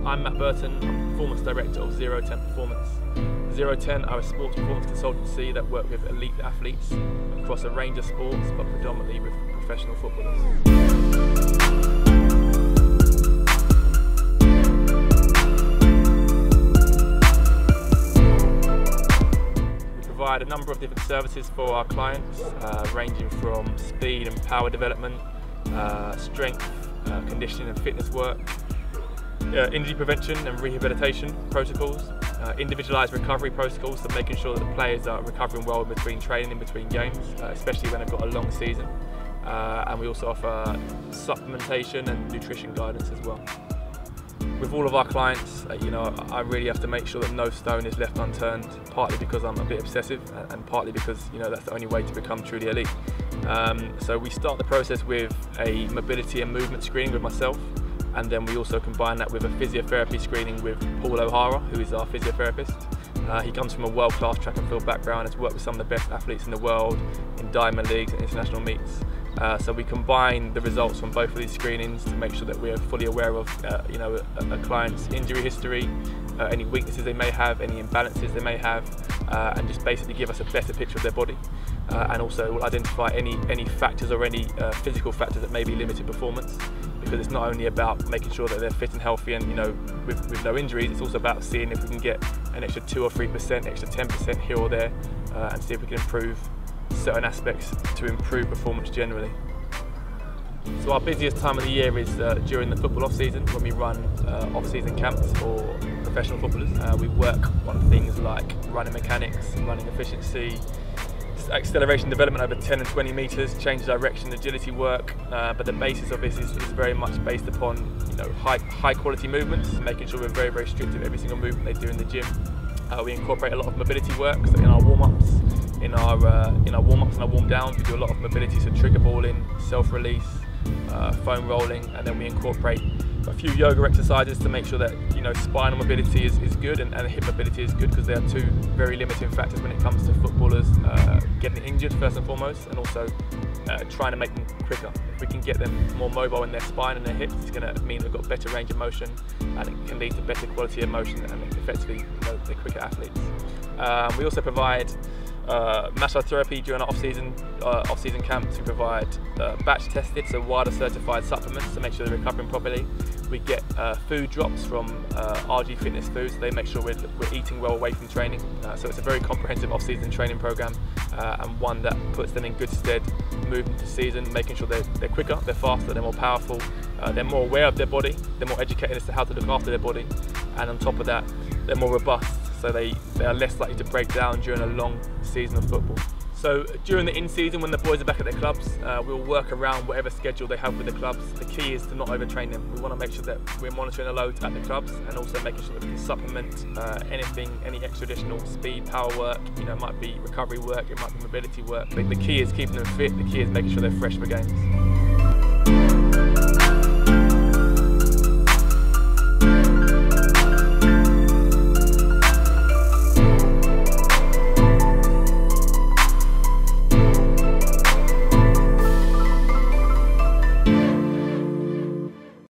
I'm Matt Burton, I'm Performance Director of 010 Performance. 010 are a sports performance consultancy that work with elite athletes across a range of sports, but predominantly with professional footballers. We provide a number of different services for our clients, ranging from speed and power development, strength, conditioning and fitness work, injury prevention and rehabilitation protocols, individualised recovery protocols, so making sure that the players are recovering well in between training, in between games, especially when they've got a long season. And we also offer supplementation and nutrition guidance as well. With all of our clients, I really have to make sure that no stone is left unturned, partly because I'm a bit obsessive and partly because that's the only way to become truly elite. So we start the process with a mobility and movement screening with myself, and then we also combine that with a physiotherapy screening with Paul O'Hara, who is our physiotherapist. He comes from a world-class track and field background, has worked with some of the best athletes in the world in diamond leagues and international meets. So we combine the results from both of these screenings to make sure that we're fully aware of a client's injury history, any weaknesses they may have, any imbalances they may have, and just basically give us a better picture of their body. And also we'll identify any factors or any physical factors that may be limiting performance, because it's not only about making sure that they're fit and healthy and with no injuries, it's also about seeing if we can get an extra 2 or 3%, extra 10% here or there, and see if we can improve certain aspects to improve performance generally. So our busiest time of the year is during the football off-season, when we run off-season camps for professional footballers. We work on things like running mechanics, running efficiency, acceleration development over 10 and 20 metres, change direction, agility work, but the basis of this is very much based upon high quality movements, making sure we're very strict with every single movement they do in the gym. We incorporate a lot of mobility work, so in our warm-ups, in our warm-ups and our warm-downs, we do a lot of mobility, so trigger balling, self-release, foam rolling, and then we incorporate a few yoga exercises to make sure that spinal mobility is good and hip mobility is good, because they are two very limiting factors when it comes to footballers getting injured first and foremost, and also trying to make them quicker. If we can get them more mobile in their spine and their hips, it's going to mean they've got better range of motion, and it can lead to better quality of motion and effectively they're quicker athletes. We also provide massage therapy during our off-season camps. We provide batch tested, so WADA certified supplements to make sure they're recovering properly. We get food drops from RG Fitness Foods, so they make sure we're eating well away from training. So it's a very comprehensive off-season training program, and one that puts them in good stead moving into season, making sure they're quicker, they're faster, they're more powerful, they're more aware of their body, they're more educated as to how to look after their body, and on top of that, they're more robust, so they are less likely to break down during a long season of football. So during the in-season, when the boys are back at their clubs, we'll work around whatever schedule they have with the clubs. The key is to not overtrain them. We want to make sure that we're monitoring the loads at the clubs, and also making sure that we can supplement any extra additional speed, power work. It might be recovery work, it might be mobility work. The key is keeping them fit, the key is making sure they're fresh for games.